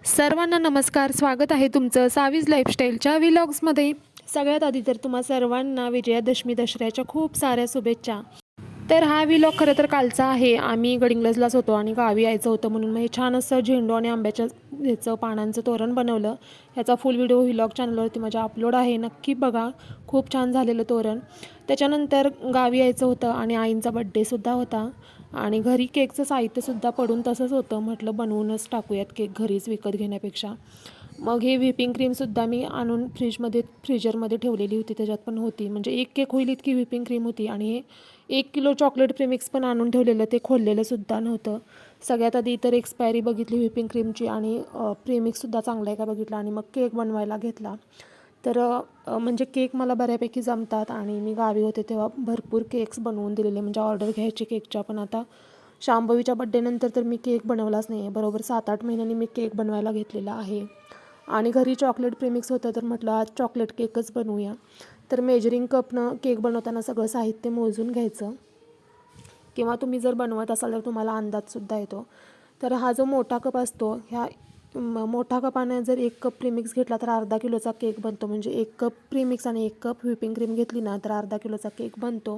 सर्वांना नमस्कार. स्वागत आहे तुमचं सावीज लाईफस्टाईलच्या व्लॉग्समध्ये. सगळ्यात आधी तर तुम्हा सर्वांना विजयादशमी दसऱ्याच्या खूप साऱ्या शुभेच्छा. तर हा व्लॉग खरं तर कालचा आहे. आम्ही गडिंग्लजलाच होतो आणि गावी यायचं होतं म्हणून मग हे छान असं झेंडू आणि आंब्याच्या ह्याचं पानांचं तोरण बनवलं. ह्याचा फुल व्हिडिओ व्लॉग चॅनलवरती माझ्या अपलोड आहे, नक्की बघा. खूप छान झालेलं तोरण. त्याच्यानंतर गावी यायचं होतं आणि आईंचा बड्डेसुद्धा होता आणि घरी केकचं साहित्यसुद्धा पडून तसंच होतं. म्हटलं बनवूनच टाकूयात केक घरीच विकत घेण्यापेक्षा. मग हे व्हिपिंग क्रीमसुद्धा मी आणून फ्रीजरमध्ये ठेवलेली होती. त्याच्यात पण होती म्हणजे एक केक होईल इतकी व्हिपिंग क्रीम होती. आणि हे 1 किलो चॉकलेट प्रीमिक्स पण आणून ठेवलेलं, ते खोललेलंसुद्धा नव्हतं. सगळ्यात आधी तर एक्सपायरी बघितली व्हिपिंग क्रीमची आणि प्रीमिक्ससुद्धा चांगला आहे का बघितला आणि मग केक बनवायला घेतला. तर म्हणजे केक मला बऱ्यापैकी जमतात आणि मी गावी होते तेव्हा भरपूर केक्स बनवून दिलेले, म्हणजे ऑर्डर घ्यायची केकच्या. पण आता शांभवीच्या बड्डेनंतर तर मी केक बनवलाच नाही आहे. बरोबर 7-8 महिन्यांनी मी केक बनवायला घेतलेला आहे. आणि घरी चॉकलेट प्रीमिक्स होतं तर म्हटलं आज चॉकलेट केकच बनवूया. तर मेजरिंग कपनं केक बनवताना सगळं साहित्य मोजून घ्यायचं, किंवा तुम्ही जर बनवत असाल तर तुम्हाला अंदाजसुद्धा येतो. तर हा जो मोठा कप असतो, ह्या मोठा कपाने जर 1 कप प्रीमिक्स घेतला तर अर्धा किलोचा केक बनतो. म्हणजे 1 कप प्रीमिक्स आणि 1 कप व्हिपिंग क्रीम घेतली ना तर अर्धा किलोचा केक बनतो.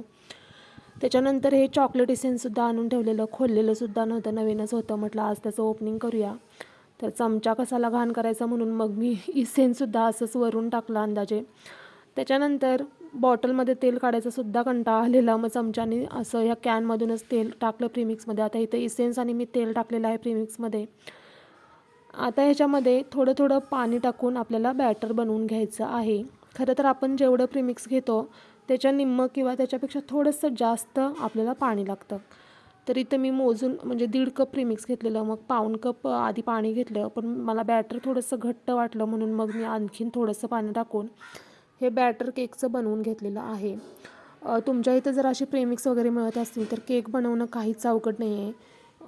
त्याच्यानंतर हे चॉकलेट इसेन्ससुद्धा आणून ठेवलेलं, खोललेलंसुद्धा नव्हतं, नवीनच होतं. म्हटलं आज त्याचं ओपनिंग करूया. तर चमचा कसाला घाण करायचा म्हणून मग मी इसेन्ससुद्धा असंच वरून टाकलं अंदाजे. त्याच्यानंतर बॉटलमध्ये तेल काढायचासुद्धा कंटाळा आलेला, मग चमच्याने असं ह्या कॅनमधूनच तेल टाकलं प्रीमिक्समध्ये. आता इथं इसेन्स आणि मी तेल टाकलेलं आहे प्रीमिक्समध्ये. आता ह्याच्यामध्ये थोडं थोडं पाणी टाकून आपल्याला बॅटर बनवून घ्यायचं आहे. खरं तर आपण जेवढं प्रीमिक्स घेतो त्याच्या निम्मं किंवा त्याच्यापेक्षा थोडंसं जास्त आपल्याला पाणी लागतं. तर इथं मी मोजून म्हणजे 1.5 कप प्रीमिक्स घेतलेलं, मग 1/4 कप आधी पाणी घेतलं. पण मला बॅटर थोडंसं घट्ट वाटलं म्हणून मग मी आणखीन थोडंसं पाणी टाकून हे बॅटर केकचं बनवून घेतलेलं आहे. तुमच्या इथं जर असे प्रेमिक्स वगैरे मिळत असतील तर केक बनवणं काहीच अवघड नाही आहे.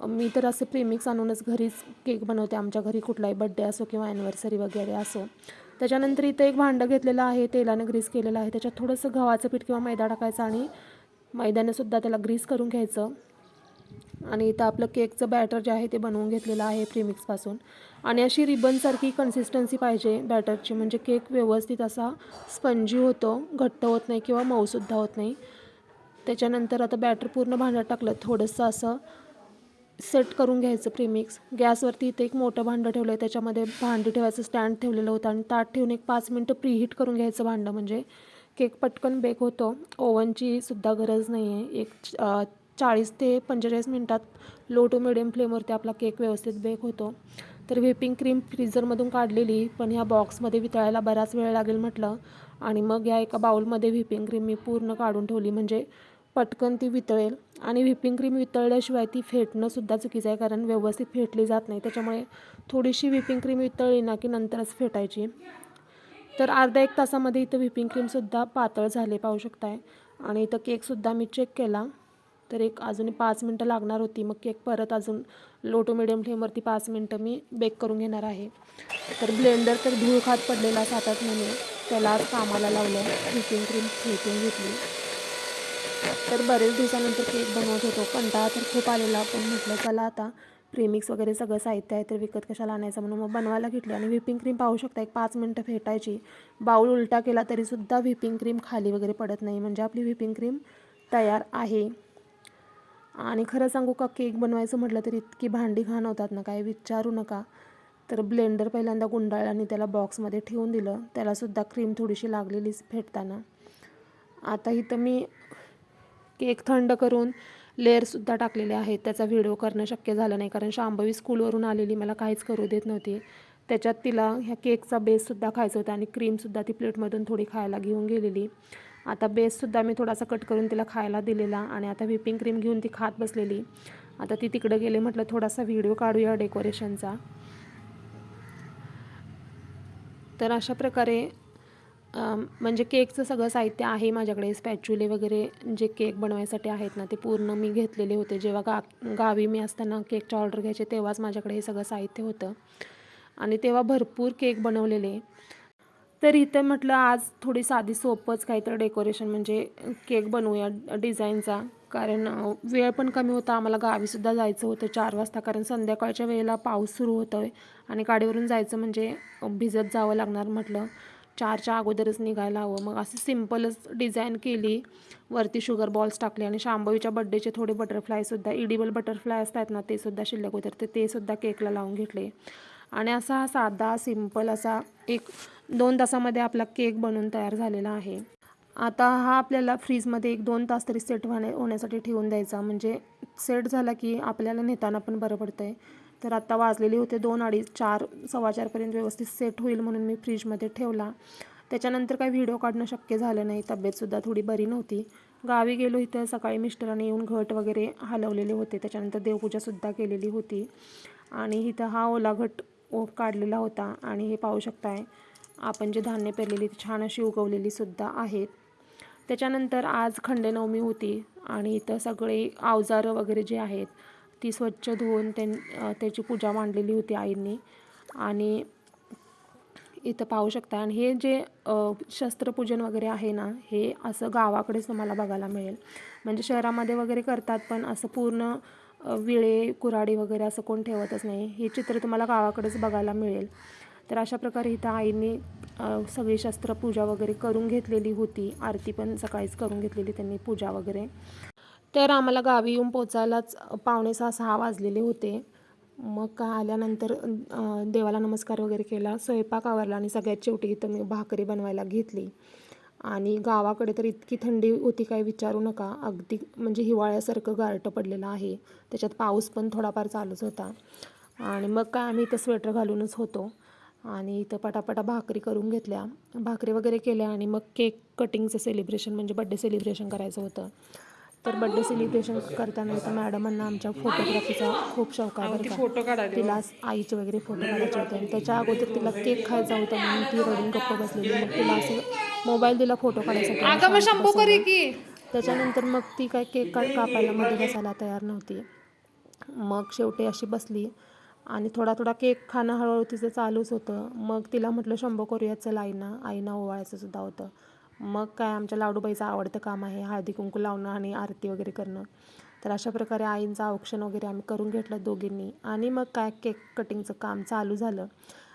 मी तर असे प्रेमिक्स आणूनच घरीच केक बनवते. आमच्या घरी कुठलाही बड्डे असो किंवा ॲनिव्हर्सरी वगैरे असो. त्याच्यानंतर इथं एक भांडं घेतलेलं आहे, तेलानं ग्रीस केलेलं आहे. त्याच्यात थोडंसं गव्हाचं पीठ किंवा मैदा टाकायचा आणि मैद्यानेसुद्धा त्याला ग्रीस करून घ्यायचं. आणि इथं आपलं केकचं बॅटर जे आहे ते बनवून घेतलेलं आहे प्रीमिक्सपासून. आणि अशी रिबनसारखी कन्सिस्टन्सी पाहिजे बॅटरची, म्हणजे केक व्यवस्थित असा स्पंजी होतो, घट्ट होत नाही किंवा मऊसुद्धा होत नाही. त्याच्यानंतर आता बॅटर पूर्ण भांड्यात टाकलं, थोडंसं असं सेट करून घ्यायचं प्रीमिक्स. गॅसवरती इथे एक मोठं भांडं ठेवलं आहे, त्याच्यामध्ये भांडी ठेवायचं स्टँड ठेवलेलं होतं आणि ताट ठेवून एक 5 मिनटं प्रीहीट करून घ्यायचं भांडं, म्हणजे केक पटकन बेक होतो. ओव्हनची सुद्धा गरज नाही आहे. 40 ते 45 मिनटात लो टू मिडियम फ्लेमवरती आपला केक व्यवस्थित बेक होतो. तर व्हिपिंग क्रीम फ्रीजरमधून काढलेली, पण ह्या बॉक्समध्ये वितळायला बराच वेळ लागेल म्हटलं. आणि मग या एका बाउलमध्ये व्हिपिंग क्रीम मी पूर्ण काढून ठेवली, म्हणजे पटकन ती वितळेल. आणि व्हिपिंग क्रीम वितळल्याशिवाय ती फेटणंसुद्धा चुकीचं आहे, कारण व्यवस्थित फेटली जात नाही. त्याच्यामुळे थोडीशी व्हिपिंग क्रीम वितळली ना की नंतरच फेटायची. तर अर्धा 1 तासामध्ये इथं व्हिपिंग क्रीमसुद्धा पातळ झाले, पाहू शकताय. आणि इथं केकसुद्धा मी चेक केला तर अजून 5 मिनटं लागणार होती. मग केक परत अजून लो टू मिडियम फ्लेमवरती 5 मिनटं मी बेक करून घेणार आहे. तर ब्लेंडर तर धूळ खात पडलेला 7-8 महिने, त्याला आज कामाला लावलं, व्हिपिंग क्रीम फेटून घेतली. तर बरेच दिवसानंतर केक बनवत होतो, कंटाळा तर खूप आलेला. पण म्हटलं चला आता प्रीमिक्स वगैरे सगळं साहित्य आहे तर विकत कशाला आणायचं, म्हणून मग बनवायला घेतली. आणि व्हिपिंग क्रीम पाहू शकता 5 मिनटं फेटायची. बाऊल उलटा केला तरीसुद्धा व्हिपिंग क्रीम खाली वगैरे पडत नाही, म्हणजे आपली व्हिपिंग क्रीम तयार आहे. आणि खरं सांगू का, केक बनवायचं म्हटलं तर इतकी भांडी घाण होतात ना, काय विचारू नका. तर ब्लेंडर पहिल्यांदा गुंडाळलं आणि त्याला बॉक्समध्ये ठेवून दिलं. त्यालासुद्धा क्रीम थोडीशी लागलेलीच फेटताना. आता इथं मी केक थंड करून लेअरसुद्धा टाकलेले आहेत. त्याचा व्हिडिओ करणं शक्य झालं नाही, कारण शांभवी स्कूलवरून आलेली, मला काहीच करू देत नव्हती. त्याच्यात तिला ह्या केकचा बेससुद्धा खायचा होता आणि क्रीमसुद्धा ती प्लेटमधून थोडी खायला घेऊन गेलेली. आता बेससुद्धा मी थोडासा कट करून तिला खायला दिलेला आणि आता व्हिपिंग क्रीम घेऊन ती खात बसलेली. आता ती तिकडं गेले, म्हटलं थोडासा व्हिडिओ काढूया डेकोरेशनचा. तर अशा प्रकारे म्हणजे केकचं सगळं साहित्य आहे माझ्याकडे. स्पॅच्युले वगैरे जे केक बनवायसाठी आहेत ना ते पूर्ण मी घेतलेले होते. जेव्हा गावी मी असताना केकच्या ऑर्डर घ्यायचे तेव्हाच माझ्याकडे हे सगळं साहित्य होतं आणि तेव्हा भरपूर केक बनवलेले. तर इथं म्हटलं आज थोडी साधी सोपंच काहीतरी डेकोरेशन म्हणजे केक बनवूया डिझाईनचा, कारण वेळ पण कमी होता. आम्हाला गावीसुद्धा जायचं होतं 4 वाजता, कारण संध्याकाळच्या वेळेला पाऊस सुरू होतो आहे आणि गाडीवरून जायचं म्हणजे भिजत जावं लागणार. म्हटलं 4च्या अगोदरच निघायला हवं. मग असं सिम्पलच डिझाईन केली, वरती शुगर बॉल्स टाकले आणि शांभवीच्या बड्डेचे थोडे बटरफ्लायसुद्धा इडिबल बटरफ्लाय असतात ना, ते सुद्धा शिल्लक होते, तर ते सुद्धा केकला लावून घेतले. आणि असा हा साधा सिम्पल असा 1-2 तासामध्ये आपला केक बनून तयार झालेला आहे. आता हा आपल्याला फ्रीजमध्ये 1-2 तास तरी सेट होण्यासाठी ठेवून द्यायचा, म्हणजे सेट झाला की आपल्याला नेताना पण बरं पडतं आहे. तर आत्ता वाजलेले होते 2, 2:30, 4, 4:15 व्यवस्थित सेट होईल म्हणून मी फ्रीजमध्ये ठेवला. त्याच्यानंतर काही व्हिडिओ काढणं शक्य झालं नाही, तब्येतसुद्धा थोडी बरी नव्हती. गावी गेलो, इथं सकाळी मिस्टरांनी येऊन घट वगैरे हलवलेले होते, त्याच्यानंतर देवपूजासुद्धा केलेली होती. आणि इथं हा ओला घट काढलेला होता आणि हे पाहू शकताय आपण जे धान्य पेरलेली ती छान अशी उगवलेली सुद्धा आहेत. त्याच्यानंतर आज खंडेनवमी होती आणि इथं सगळे अवजारं वगैरे जे आहेत ती स्वच्छ धुवून त्याची पूजा मांडलेली होती आईंनी. आणि इथं पाहू शकता, आणि हे जे शस्त्रपूजन वगैरे आहे ना, हे असं गावाकडेच तुम्हाला बघायला मिळेल. म्हणजे शहरामध्ये वगैरे करतात, पण असं पूर्ण विळे कुऱ्हाडी वगैरे असं कोण ठेवतच नाही. हे चित्र तुम्हाला गावाकडेच बघायला मिळेल. तर अशा प्रकारे इथं आईंनी सगळी शस्त्रपूजा वगैरे करून घेतलेली होती. आरती पण सकाळीच करून घेतलेली त्यांनी, पूजा वगैरे. तर आम्हाला गावी येऊन पोचायलाच 5:45-6 वाजलेले होते. मग काय आल्यानंतर देवाला नमस्कार वगैरे केला, स्वयंपाक आवरला आणि सगळ्यात शेवटी इथं मी भाकरी बनवायला घेतली. आणि गावाकडे तर इतकी थंडी होती काय विचारू नका, अगदी म्हणजे हिवाळ्यासारखं गारठं पडलेलं आहे. त्याच्यात पाऊस पण थोडाफार चालूच होता. आणि मग काय आम्ही इथं स्वेटर घालूनच होतो आणि इथं पटापटा भाकरी करून घेतल्या, भाकरी वगैरे केल्या. आणि मग केक कटिंगचं सेलिब्रेशन म्हणजे बड्डे सेलिब्रेशन करायचं होतं. तर बड्डे सेलिब्रेशन करताना इथं मॅडमांना आमच्या फोटोग्राफीचा खूप शौक आहे बरं का. तिला आईचे वगैरे फोटो काढायचे होते आणि त्याच्या अगोदर तिला केक खायचा होता म्हणून ती रडून गप्प बसलेली. मग तिला असं मोबाईल दिला फोटो काढायसाठी. त्याच्यानंतर मग ती काय केक कापायला मध्ये बसायला तयार नव्हती. मग शेवटी अशी बसली आणि थोडा थोडा केक खाणं हळूहळू तिचं चालूच होतं. मग तिला म्हटलं शंभो करूया, चल आईना ओवाळायचं सुद्धा होतं. मग काय आमच्या लाडूबाईचं आवडतं काम आहे हळदी कुंकू लावणं आणि आरती वगैरे करणं. तर अशा प्रकारे आईंचं औक्षण वगैरे आम्ही करून घेतलं दोघींनी. आणि मग काय केक कटिंगचं काम चालू झालं.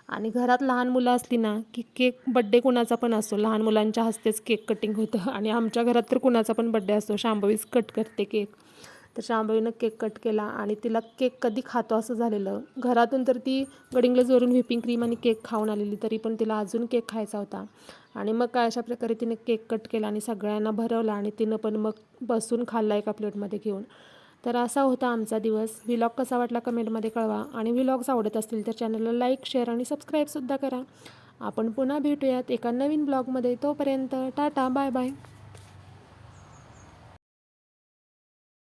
आणि घरात लहान मुलं असली ना की केक बड्डे कुणाचा पण असतो, लहान मुलांच्या हस्तेच केक कटिंग होतं. आणि आमच्या घरात तर कुणाचा पण बड्डे असतो, शांभवीच कट करते केक. तर शांभवीनं केक कट केला आणि तिला केक कधी खातो असं झालेलं. घरातून तर ती गडिंगला जोरून व्हिपिंग क्रीम आणि केक खाऊन आलेली, तरी पण तिला अजून केक खायचा होता. आणि मग काय अशा प्रकारे तिने केक कट केला आणि सगळ्यांना भरवला आणि तिनं पण मग बसून खाल्ला एका प्लेटमध्ये घेऊन. तर असा होता आमचा दिवस. व्लॉग कसा वाटला कमेंटमध्ये कळवा. आणि व्लॉग्स आवडत असतील तर चॅनलला लाईक, शेअर आणि सबस्क्राईबसुद्धा करा. आपण पुन्हा भेटूयात एका नवीन ब्लॉगमध्ये. तोपर्यंत टाटा, बाय बाय.